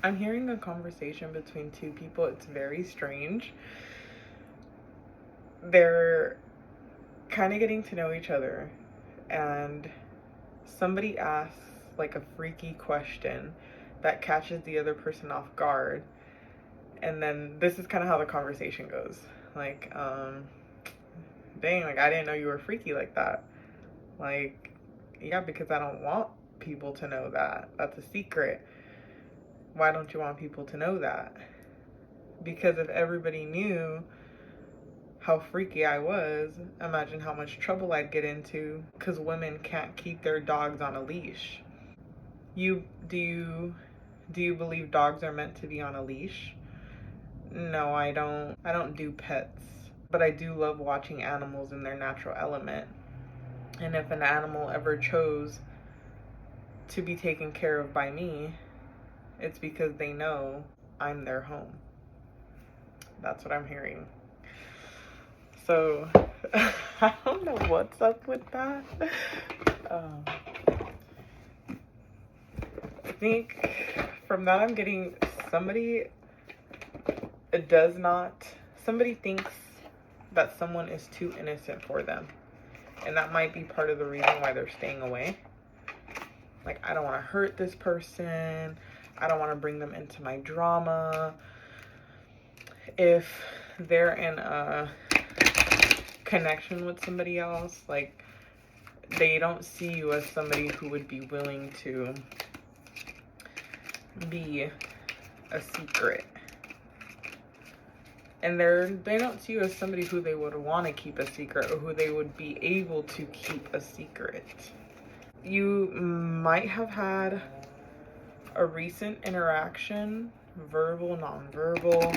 I'm hearing a conversation between two people. It's very strange. They're kind of getting to know each other, and somebody asks like a freaky question that catches the other person off guard. And then this is kind of how the conversation goes. Like, dang, like I didn't know you were freaky like that. Like, yeah, because I don't want people to know that. That's a secret. Why don't you want people to know that? Because if everybody knew how freaky I was, imagine how much trouble I'd get into because women can't keep their dogs on a leash. You do you believe dogs are meant to be on a leash? No, I don't. I don't do pets, but I do love watching animals in their natural element. And if an animal ever chose to be taken care of by me, it's because they know I'm their home. That's what I'm hearing. So, I don't know what's up with that. Um, I think from that I'm getting somebody does not, somebody thinks that someone is too innocent for them. And that might be part of the reason why they're staying away. Like, I don't want to hurt this person. I don't want to bring them into my drama. If they're in a connection with somebody else, like, they don't see you as somebody who would be willing to be a secret. And they don't see you as somebody who they would want to keep a secret or who they would be able to keep a secret. You might have had a recent interaction, verbal, nonverbal,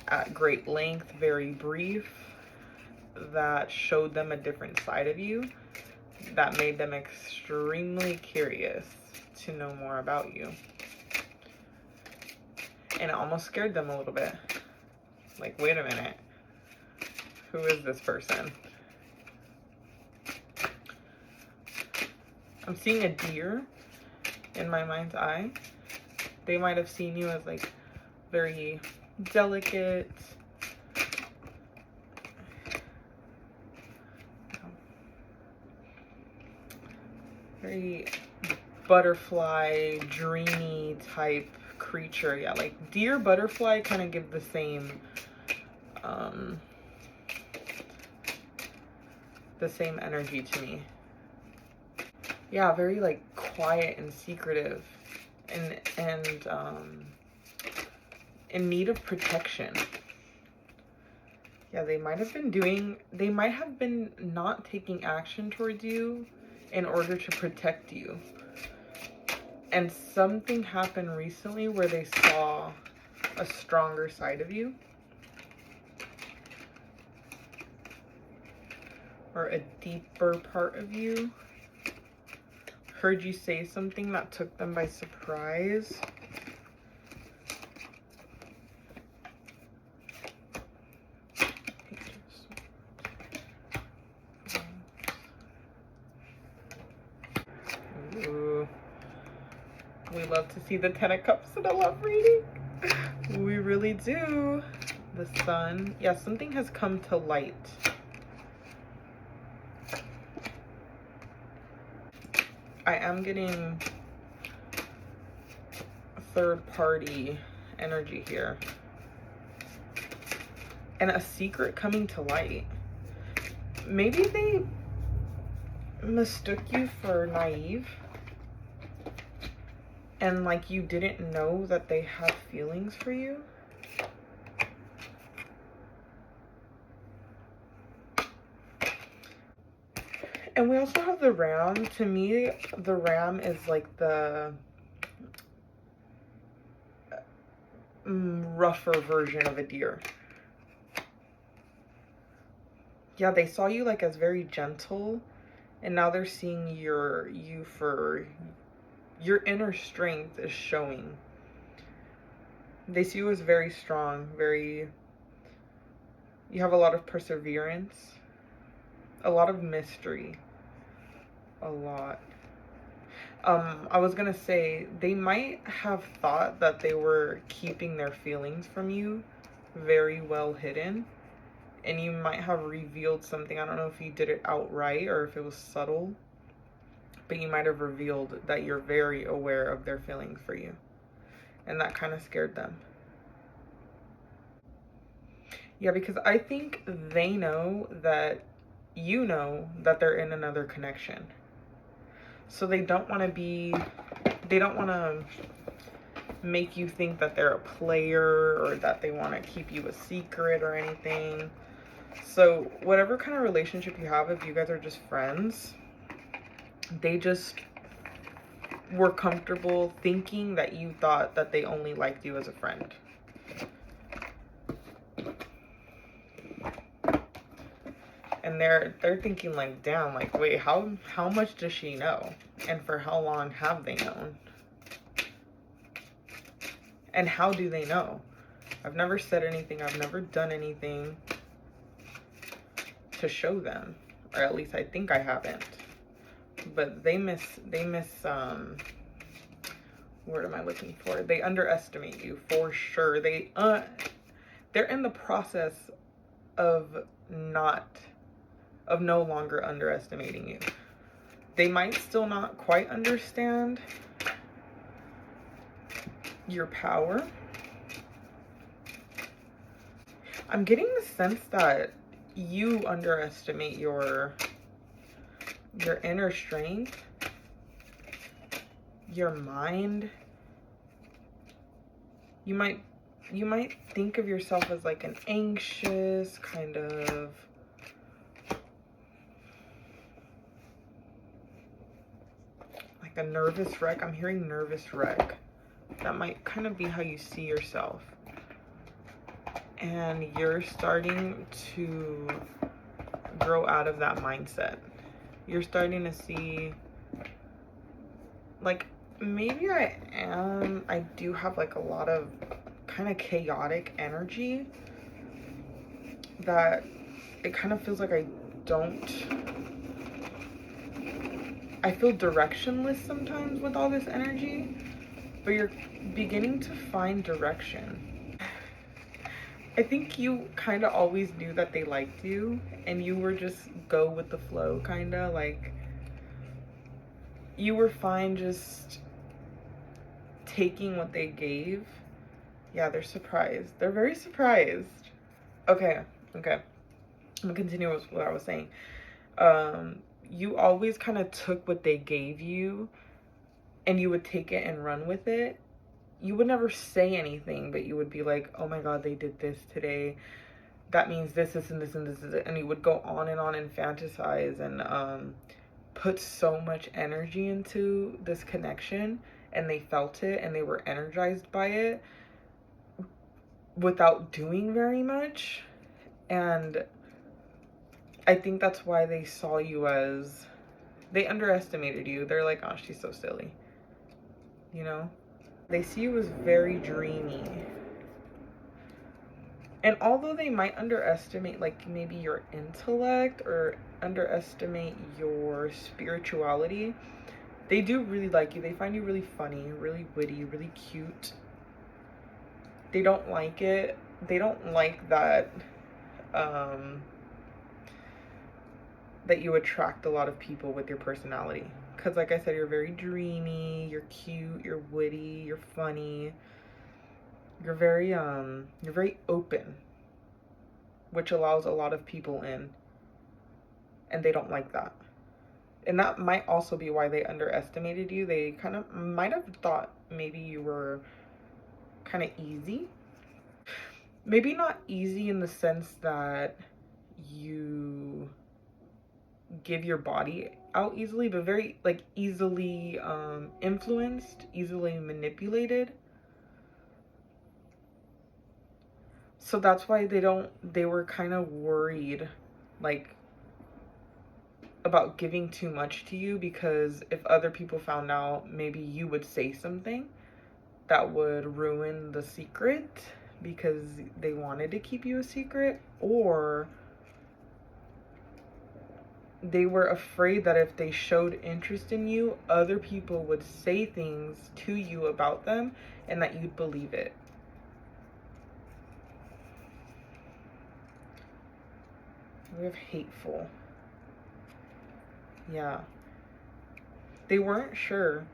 at great length, very brief, that showed them a different side of you, that made them extremely curious to know more about you. And it almost scared them a little bit. Like, wait a minute, who is this person? I'm seeing a deer in my mind's eye. They might have seen you as like very delicate, very butterfly, dreamy type creature. Yeah, like deer, butterfly kind of give the same energy to me. Yeah, very like quiet and secretive, and in need of protection. Yeah, they might have been not taking action towards you in order to protect you. And something happened recently where they saw a stronger side of you, or a deeper part of you. Heard you say something that took them by surprise. Ooh. We love to see the Ten of Cups in a love reading. We really do. The Sun. Yeah, something has come to light. I am getting third party energy here. And a secret coming to light. Maybe they mistook you for naive. And like you didn't know that they had feelings for you. And we also have the ram. To me, the ram is like the rougher version of a deer. Yeah, they saw you like as very gentle, and now they're seeing you for your inner strength is showing. They see you as very strong, you have a lot of perseverance, a lot of mystery, a lot. I was gonna say they might have thought that they were keeping their feelings from you very well hidden, and you might have revealed something. I don't know if you did it outright or if it was subtle, but you might have revealed that you're very aware of their feelings for you, and that kind of scared them. Yeah, because I think they know that you know that they're in another connection. So they don't want to make you think that they're a player or that they want to keep you a secret or anything. So whatever kind of relationship you have, if you guys are just friends, they just were comfortable thinking that you thought that they only liked you as a friend. And they're thinking like, damn, like, wait, how much does she know? And for how long have they known? And how do they know? I've never said anything. I've never done anything to show them. Or at least I think I haven't. But they miss word am I looking for? They underestimate you for sure. They're in the process of no longer underestimating you. They might still not quite understand your power. I'm getting the sense that you underestimate your inner strength, your mind. You might think of yourself as like an anxious kind of like a nervous wreck. I'm hearing nervous wreck. That might kind of be how you see yourself. And you're starting to grow out of that mindset. You're starting to see, like, maybe I do have like a lot of kind of chaotic energy that it kind of feels like I feel directionless sometimes with all this energy, but you're beginning to find direction. I think you kind of always knew that they liked you and you were just go with the flow, kind of like you were fine just taking what they gave. Yeah, they're surprised. They're very surprised. Okay. I'm gonna continue with what I was saying. You always kind of took what they gave you and you would take it and run with it. You would never say anything, but you would be like, oh my God, they did this today. That means this, this, and this, and this is it. And you would go on and fantasize and put so much energy into this connection, and they felt it and they were energized by it without doing very much. And I think that's why they saw you as, they underestimated you. They're like, oh, she's so silly, you know? They see you as very dreamy. And although they might underestimate like maybe your intellect or underestimate your spirituality, they do really like you. They find you really funny, really witty, really cute. They don't like it. They don't like that that you attract a lot of people with your personality. Because like I said, you're very dreamy, you're cute, you're witty, you're funny. You're very open, which allows a lot of people in, and they don't like that. And that might also be why they underestimated you. They kind of might have thought maybe you were kind of easy. Maybe not easy in the sense that you give your body out easily, but very like easily influenced, easily manipulated. So that's why they were kind of worried, like, about giving too much to you, because if other people found out, maybe you would say something that would ruin the secret because they wanted to keep you a secret, or they were afraid that if they showed interest in you, other people would say things to you about them and that you'd believe it. We have hateful. Yeah. They weren't sure.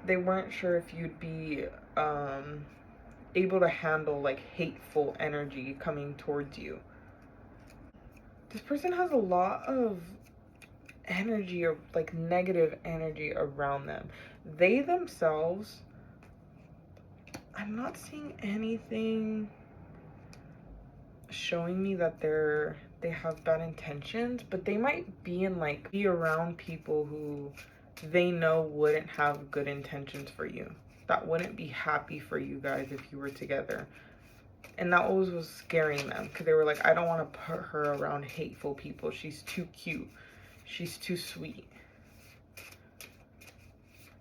They weren't sure if you'd be able to handle like hateful energy coming towards you. This person has a lot of energy, or like negative energy around them. They themselves, I'm not seeing anything showing me that they have bad intentions, but they might be be around people who they know wouldn't have good intentions for you, that wouldn't be happy for you guys if you were together. And that always was scaring them, because they were like, I don't want to put her around hateful people. She's too cute. She's too sweet.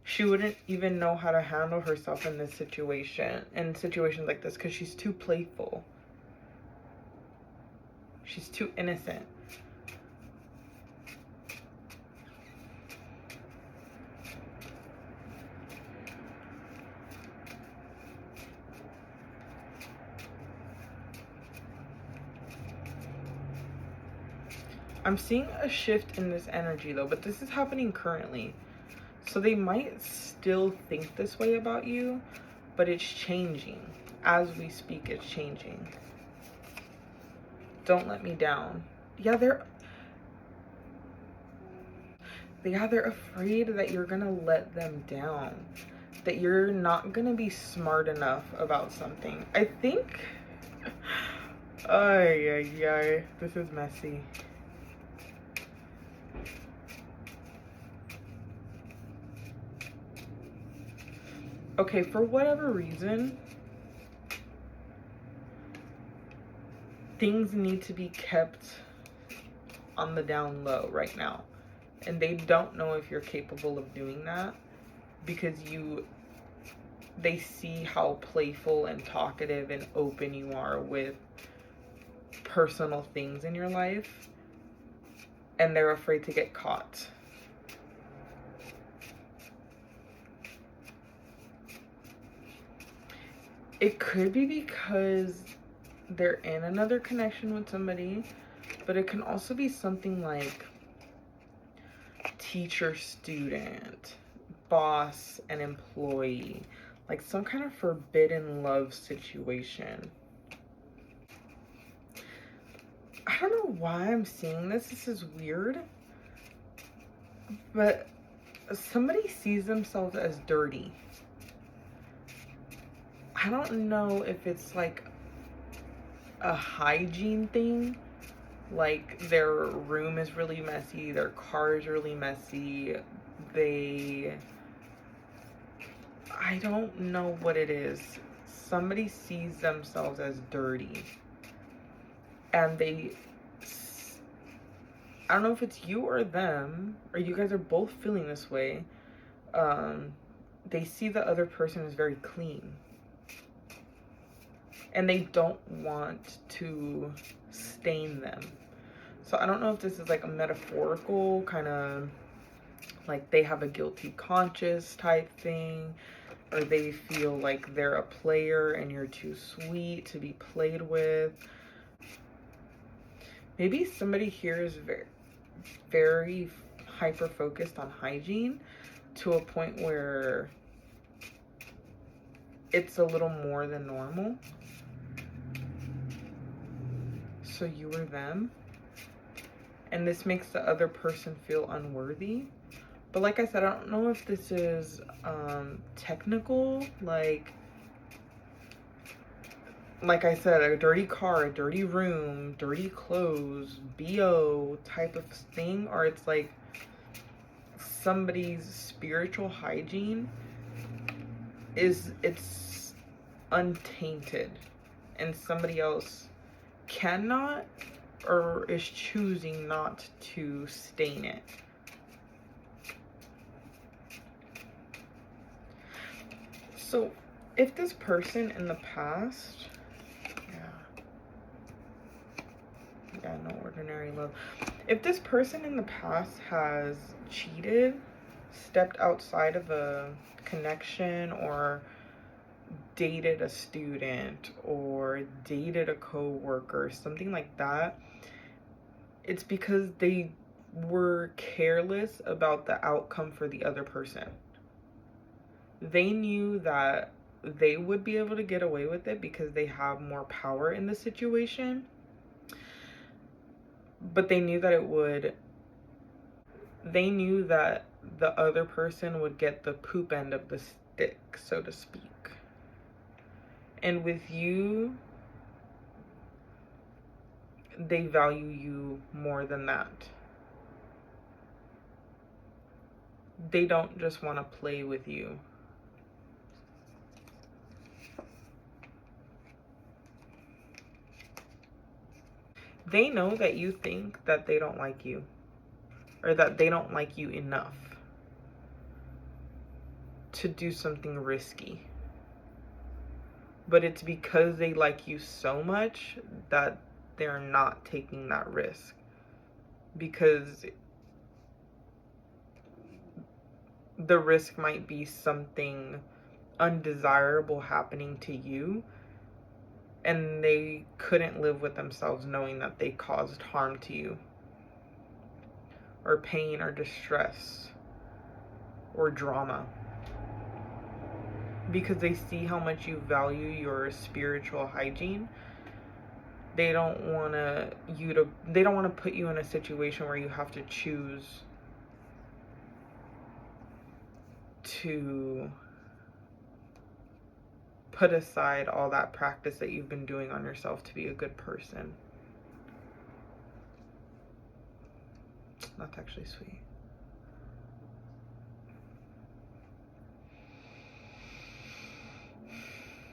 She wouldn't even know how to handle herself in this situation, in situations like this, because she's too playful. She's too innocent. I'm seeing a shift in this energy though, but this is happening currently. So they might still think this way about you, but it's changing. As we speak, it's changing. Don't let me down. Yeah, they're afraid that you're gonna let them down, that you're not gonna be smart enough about something. I think, ay, this is messy. Okay, for whatever reason, things need to be kept on the down low right now. And they don't know if you're capable of doing that, because they see how playful and talkative and open you are with personal things in your life, and they're afraid to get caught. It could be because they're in another connection with somebody, but it can also be something like teacher student, boss and employee, like some kind of forbidden love situation. I don't know why I'm seeing this. This is weird. But somebody sees themselves as dirty. I don't know if it's like a hygiene thing. Like their room is really messy, their car is really messy. I don't know what it is. Somebody sees themselves as dirty. And I don't know if it's you or them, or you guys are both feeling this way. They see the other person as very clean. And they don't want to stain them. So I don't know if this is like a metaphorical kind of like they have a guilty conscience type thing, or they feel like they're a player and you're too sweet to be played with. Maybe somebody here is very, very hyper focused on hygiene to a point where it's a little more than normal. So you or them. And this makes the other person feel unworthy. But like I said, I don't know if this is technical, like I said, a dirty car, a dirty room, dirty clothes, BO type of thing, or it's like somebody's spiritual hygiene it's untainted, and somebody else cannot or is choosing not to stain it. So if this person in the past, no ordinary love. If this person in the past has cheated, stepped outside of a connection, or dated a student, or dated a co-worker, something like that, it's because they were careless about the outcome for the other person. They knew that they would be able to get away with it because they have more power in the situation, but they knew that the other person would get the poop end of the stick, so to speak. And with you, they value you more than that. They don't just want to play with you. They know that you think that they don't like you, or that they don't like you enough to do something risky. But it's because they like you so much that they're not taking that risk. Because the risk might be something undesirable happening to you, and they couldn't live with themselves knowing that they caused harm to you, or pain, or distress, or drama. Because they see how much you value your spiritual hygiene, they don't want to put you in a situation where you have to choose to put aside all that practice that you've been doing on yourself to be a good person. That's actually sweet.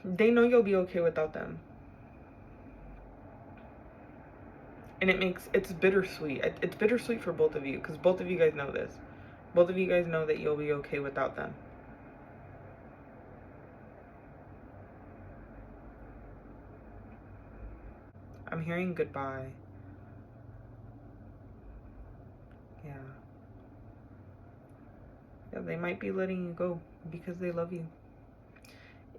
They know you'll be okay without them. And it's bittersweet. It's bittersweet for both of you, because both of you guys know this. Both of you guys know that you'll be okay without them. I'm hearing goodbye. Yeah. Yeah, they might be letting you go because they love you.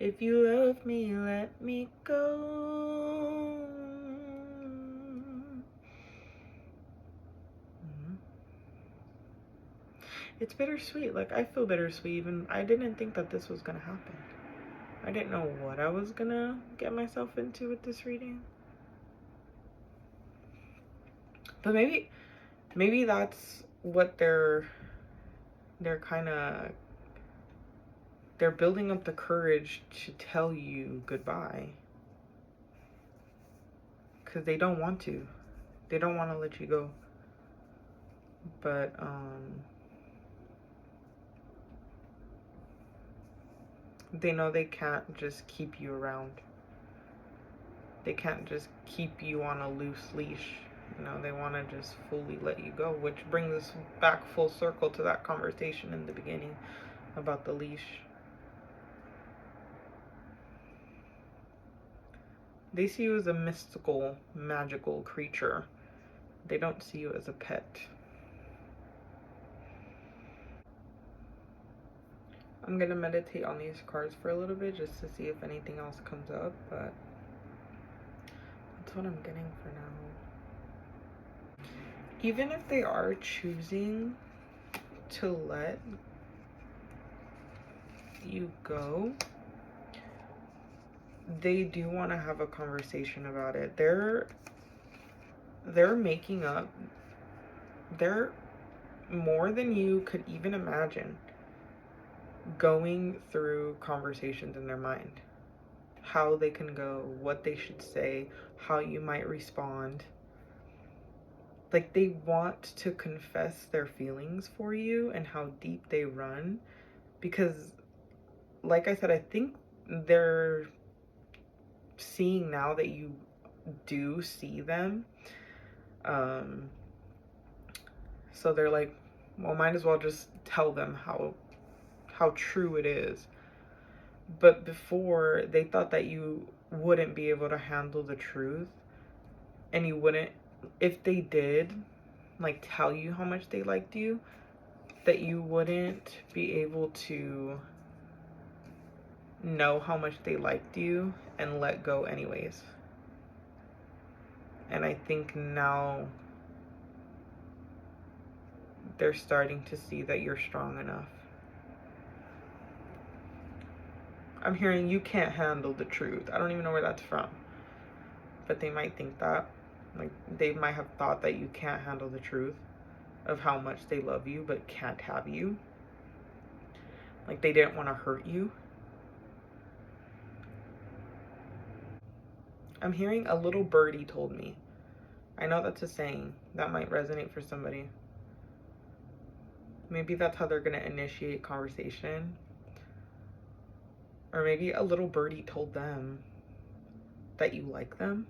If you love me, let me go. It's bittersweet. Like, I feel bittersweet. Even I didn't think that this was gonna happen. I didn't know what I was gonna get myself into with this reading. But maybe that's what they're building up the courage to tell you goodbye. Because they don't want to. They don't want to let you go. But they know they can't just keep you around. They can't just keep you on a loose leash. You know, they want to just fully let you go, which brings us back full circle to that conversation in the beginning about the leash. They see you as a mystical, magical creature. They don't see you as a pet. I'm gonna meditate on these cards for a little bit just to see if anything else comes up, but that's what I'm getting for now. Even if they are choosing to let you go, they do want to have a conversation about it. They're making up. They're more than you could even imagine going through conversations in their mind. How they can go, what they should say, how you might respond. Like, they want to confess their feelings for you and how deep they run. Because, like I said, I think they're seeing now that you do see them. So they're like, well, might as well just tell them how true it is. But before, they thought that you wouldn't be able to handle the truth, and you wouldn't, if they did, like tell you how much they liked you, that you wouldn't be able to know how much they liked you and let go anyways. And I think now they're starting to see that you're strong enough. I'm hearing you can't handle the truth. I don't even know where that's from, but they might think that. Like, they might have thought that you can't handle the truth of how much they love you but can't have you. Like, they didn't want to hurt you. I'm hearing a little birdie told me. I know that's a saying that might resonate for somebody. Maybe that's how they're going to initiate conversation. Or maybe a little birdie told them that you like them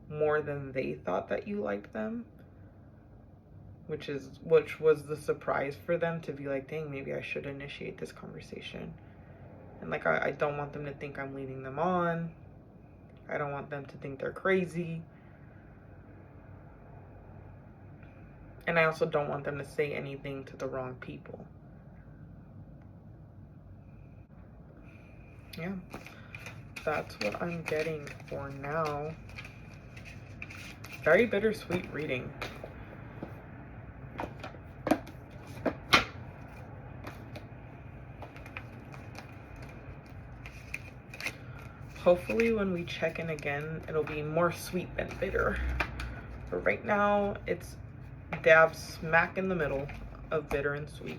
more than they thought that you liked them, which was the surprise for them, to be like, dang, maybe I should initiate this conversation. And like, I don't want them to think I'm leading them on. I don't want them to think they're crazy. And I also don't want them to say anything to the wrong people. Yeah, that's what I'm getting for now. Very bittersweet reading. Hopefully when we check in again, it'll be more sweet than bitter. But right now, it's dab smack in the middle of bitter and sweet.